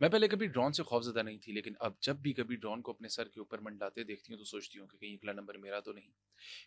मैं पहले कभी ड्रोन से खौफज़दा नहीं थी, लेकिन अब जब भी कभी ड्रोन को अपने सर के ऊपर मंडलाते देखती हूँ, तो सोचती हूँ कि कहीं अगला नंबर मेरा तो नहीं।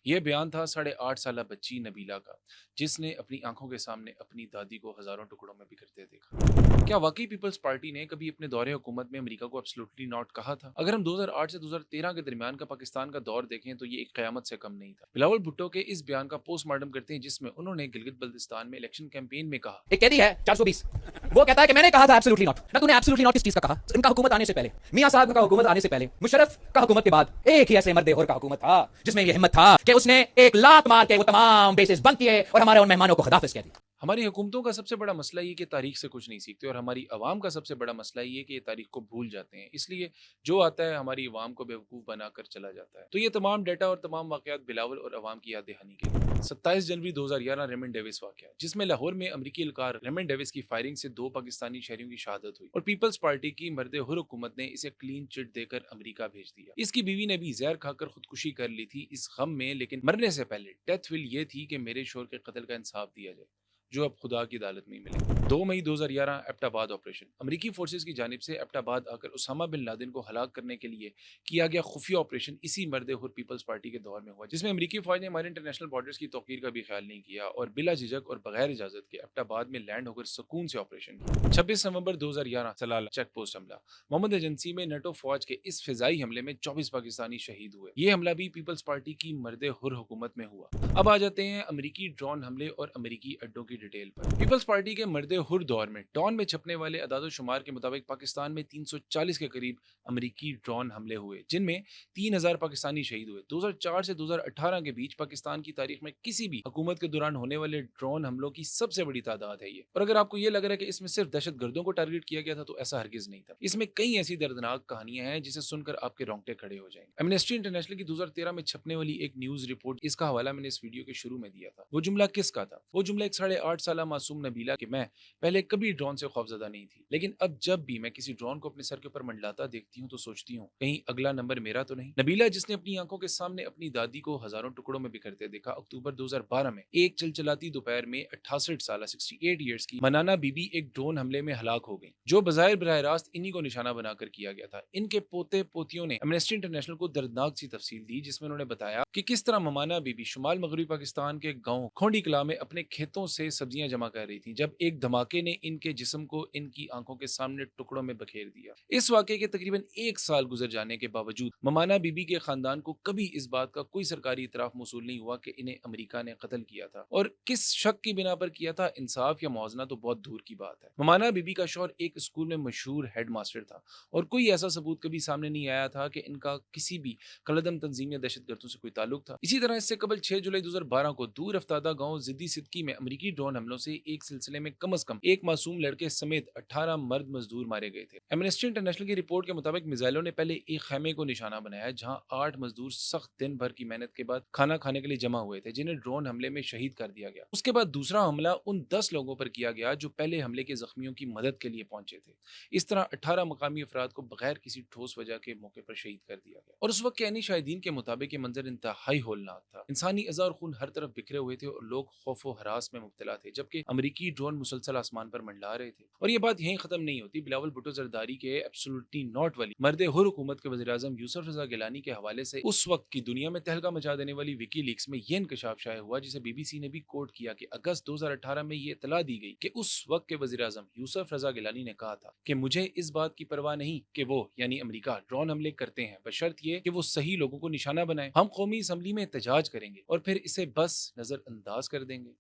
यह बयान था 8.5 साला बच्ची नबीला का, जिसने अपनी आंखों के सामने अपनी दादी को हज़ारों टुकड़ों में बिखरते देखा। क्या वाकई पीपल्स पार्टी ने कभी अपने दौरे हुकूमत में अमेरिका को एब्सोल्युटली नॉट कहा था? अगर हम 2008 से 2013 के दरमियान का पाकिस्तान का दौर देखें, तो ये एक क़यामत से कम नहीं था। बिलावल भुट्टो के इस बयान का पोस्टमार्टम करते हैं, जिसमें उन्होंने गिलगित बल्तिस्तान में इलेक्शन कैंपेन में कहा। एक कैदी है 420। वो कहता है कि मैंने कहा था एब्सोल्युटली नॉट। ना तूने एब्सोल्युटली नॉट किस चीज का कहा? इनका हुकूमत आने से पहले, मियां साहब का हुकूमत आने से पहले, मुशर्रफ का हुकूमत के बाद एक ही ऐसे मर्द और का हुकूमत था जिसमें ये हिम्मत था कि उसने एक लात मार के वो तमाम बेसिस बंद किए और हमारे उन मेहमानों को खुदाफिज कह दिया। हमारी हुकूमतों का सबसे बड़ा मसला ये कि तारीख से कुछ नहीं सीखते, और हमारी अवाम का सबसे बड़ा मसला ये कि ये तारीख को भूल जाते हैं। इसलिए जो आता है हमारी अवाम को बेवकूफ़ बनाकर चला जाता है। तो ये तमाम डेटा और तमाम वाक़यात बिलावल और अवाम की याद दहानी के लिए। 27 जनवरी 2011 रेमंड डेविस वाक़या, जिसमें लाहौर में अमरीकी एहलकार रेमंड डेविस की फायरिंग से 2 पाकिस्तानी शहरियों की शहादत हुई और पीपल्स पार्टी की मर्द हुर हुकूमत ने इसे क्लीन चिट देकर अमरीका भेज दिया। इसकी बीवी ने भी जहर खाकर खुदकुशी कर ली थी इस गम में, लेकिन मरने से पहले डेथ विल ये थी कि मेरे शोहर के कत्ल का इंसाफ दिया जाए, जो अब खुदा की अदालत में ही मिले। 2 मई 2011 एबटाबाद ऑपरेशन, अमरीकी फोर्सेस की जानिब से एबटाबाद आकर उसामा बिन लादेन को हलाक करने के लिए किया गया खुफिया ऑपरेशन इसी मर्द हुर पीपल्स पार्टी के दौर में हुआ, जिसमें अमरीकी फौज ने हमारे इंटरनेशनल बॉर्डर्स की तौकीर का भी ख्याल नहीं किया और बिला झिझक और बगैर इजाजत के एबटाबाद में लैंड होकर सुकून से ऑपरेशन किया। 26 नवंबर 2011 सलाला चेक पोस्ट हमला, मोहम्मद एजेंसी में नेटो फौज के इस फिजाई हमले में 24 पाकिस्तानी शहीद हुए। ये हमला भी पीपल्स पार्टी की मर्द हुर हुकूमत में हुआ। अब आ जाते हैं अमरीकी ड्रोन हमले और अमरीकी अड्डों की डिटेल पर। पीपल्स पार्टी के मर्द हुर दौर में डॉन में छपने वाले अदाद-ओ-शुमार के मुताबिक पाकिस्तान में 340 के करीब अमरीकी ड्रोन हमले हुए, जिनमें 3000 पाकिस्तानी शहीद हुए। 2004 से 2018 के बीच पाकिस्तान की तारीख में किसी भी हुकूमत के दौरान होने वाले ड्रोन हमलों की सबसे बड़ी तादाद है ये। और अगर आपको ये लग रहा है कि इसमें सिर्फ दहशतगर्दों को टारगेट किया गया था, तो ऐसा हरगिज नहीं था। इसमें कई ऐसी दर्दनाक कहानियां हैं जिसे सुनकर आपके रोंगटे खड़े हो जाएंगे। एमनेस्टी इंटरनेशनल की 2013 में छपने वाली एक न्यूज रिपोर्ट, इसका हवाला मैंने इस वीडियो के शुरू में दिया था। वो जुमला किसका था? वो जुमला एक 8.5 साला मासूम नबीला कि मैं पहले कभी ड्रोन से खौफजदा नहीं थी, लेकिन अब जब भी मैं किसी ड्रोन को अपने सर के ऊपर मंडलाता देखती हूँ, तो सोचती हूँ कहीं अगला नंबर मेरा तो नहीं। नबीला, जिसने अपनी आंखों के सामने अपनी दादी को हजारों टुकड़ों में बिखरते देखा, अक्टूबर 2012 में एक चलचलाती दोपहर में 68 साल 68 ईयर्स की मनाना बीबी एक ड्रोन हमले में हलाक हो गई, जो बजाय बराह रास्त इन्हीं को निशाना बनाकर किया गया था। इनके पोते पोतियों ने एमनेस्टी इंटरनेशनल को दर्दनाक सी तफसील दी, जिसमें उन्होंने बताया कि किस तरह ममाना बीबी शुमाल मगरबी पाकिस्तान के गांव खोंडी कला में अपने खेतों से सब्जियां जमा कर रही थी, जब एक धमाके ने इनके जिस्म को इनकी आंखों के सामने टुकड़ों में बखेर दिया। इस वाकये के तकरीबन 1 साल गुजर जाने के बावजूद ममाना बीबी के खानदान को कभी इस बात का कोई सरकारी इतराफ मौसूल नहीं हुआ कि इन्हें अमेरिका ने कत्ल किया था, और किस शक की बिना पर किया था, इंसाफ या मुआवजना तो बहुत दूर की बात है। ममाना बीबी का शौहर एक स्कूल में मशहूर हेडमास्टर था, और कोई ऐसा सबूत कभी सामने नहीं आया था कि इनका किसी भी कलदम तंजीम या दहशतगर्दों से कोई ताल्लुक था। इसी तरह इससे कबल 6 जुलाई 2012 को दूर अफ्तादा गांव जिद्दी सिद्दकी में अमरीकी ड्रोन हमलों से एक सिलसिले में कम अज कम एक मासूम लड़के समेत 18 मर्द मजदूर मारे गए थे। एमनेस्टी इंटरनेशनल की रिपोर्ट के मुताबिक मिसाइलों ने पहले एक खैमे को निशाना बनाया, जहां 8 मजदूर सख्त दिन भर की मेहनत के बाद खाना खाने के लिए जमा हुए थे, जिन्हें ड्रोन हमले में शहीद कर दिया गया। उसके बाद दूसरा हमला उन 10 लोगों पर किया गया जो पहले हमले के जख्मियों की मदद के लिए पहुंचे थे। इस तरह 18 मकामी अफराद को बगैर किसी ठोस वजह के मौके पर शहीद कर दिया गया। और उस वक्त के अन्य शाहिदीन के मुताबिक ये मंजर इंतहाई होलनाक था। इंसानी अज़ा और खून हर तरफ बिखरे हुए थे और लोग खौफ व हरास में मुब्तला थे, जबकि अमरीकी ड्रोन मुसलसल आसमान पर मंडला रहे थे। और ये बात यहीं खत्म नहीं होती। बिलावल भुट्टो जरदारी के एब्सोल्युटली नॉट वाली मर्द हुर हुकूमत के वज़ीर-ए-आज़म यूसुफ रज़ा गिलानी के हवाले से उस वक्त की दुनिया में तहलका मचा देने वाली विकीलीक्स में यह इंकशाफ शाया हुआ, जिसे बीबीसी ने भी कोट किया कि अगस्त 2018 में ये इतला दी गई कि उस वक्त के वज़ीर-ए-आज़म यूसुफ रज़ा गिलानी ने कहा था कि मुझे इस बात की परवाह नहीं कि वो यानी अमेरिका ड्रोन हमले करते हैं, बशर्त ये कि वो सही लोगों को निशाना बनाए। हम कौमी असम्बली में एहतजाज करेंगे और फिर इसे बस नजरअंदाज कर देंगे।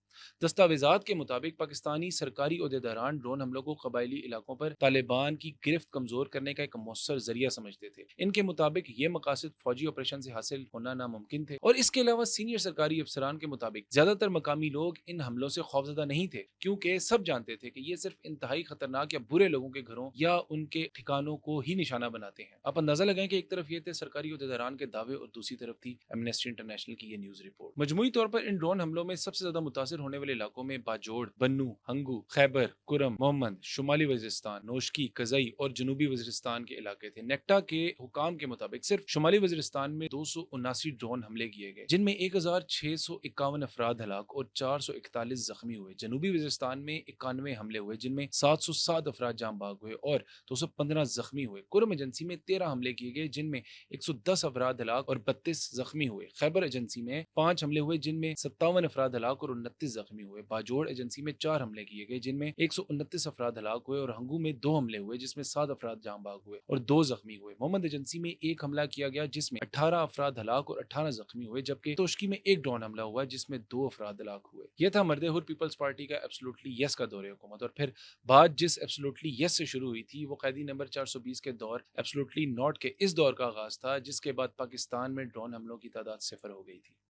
दस्तावेजात के मुताबिक पाकिस्तानी सरकारी ओहदेदारान ड्रोन हमलों को कबायली इलाकों पर तालिबान की गिरफ्त कमजोर करने का एक मौसर जरिया समझते थे। इनके मुताबिक ये मकासद फौजी ऑपरेशन से हासिल होना नामुमकिन थे। और इसके अलावा सीनियर सरकारी अफसरान के मुताबिक ज्यादातर मकामी लोग इन हमलों से खौफजदा नहीं थे, क्योंकि सब जानते थे कि ये सिर्फ इंतहाई खतरनाक या बुरे लोगों के घरों या उनके ठिकानों को ही निशाना बनाते हैं। आप अंदाजा लगाएं कि एक तरफ ये थे सरकारी ओहदेदारान के दावे और दूसरी तरफ थी एमनेस्टी इंटरनेशनल की ये न्यूज रिपोर्ट। मजमूई तौर पर इन ड्रोन हमलों में सबसे ज्यादा मुतासिर होने वाले इलाकों में बाजोड़, बन्नू, हंगू, खैबर, कुरम, मोहम्मद, शुमाली वजीरिस्तान, नोशकी, कजई और जनूबी वजीरिस्तान के इलाके थे। नेक्टा के हुकाम के मुताबिक सिर्फ शुमाली वजीरिस्तान में 279 ड्रोन हमले किए गए, जिनमें 1651 अफराद हलाक और 441 जख्मी हुए। जनूबी वजीरिस्तान में 91 हमले हुए, जिनमें 707 अफराद जाम बाग हुए और 215 जख्मी हुए। कुरम एजेंसी में 13 हमले किए गए, जिनमें 110 अफराद हलाक और 32 जख्मी हुए। खैबर एजेंसी में 5 हमले हुए, जिनमें 57 अफराद हलाक और 29 जख्मी हुए। बाजोड़ एजेंसी में 4 हमले किए गए, जिनमें 129 अफराद हलाक हुए और हंगू में 2 हमले हुए, जिसमें 7 अफराद जाम बाग हुए और 2 जख्मी हुए। मोहम्मद एजेंसी में 1 हमला किया गया, जिसमें 18 अफराद हलाक और 18 जख्मी हुए, जबकि तोशकी में 1 ड्रोन हमला हुआ, जिसमें 2 अफराद हलाक हुए। यह था मर्द-ए-हुर पीपल्स पार्टी का एब्सोल्युटली यस का दौरे हुकूमत। और फिर बात जिस एब्सोल्युटली यस से शुरू हुई थी, वो कैदी नंबर 420 के दौर एब्सोल्युटली नॉट के इस दौर का आगाज था, जिसके बाद पाकिस्तान में ड्रोन हमलों की तादाद 0 हो गई थी।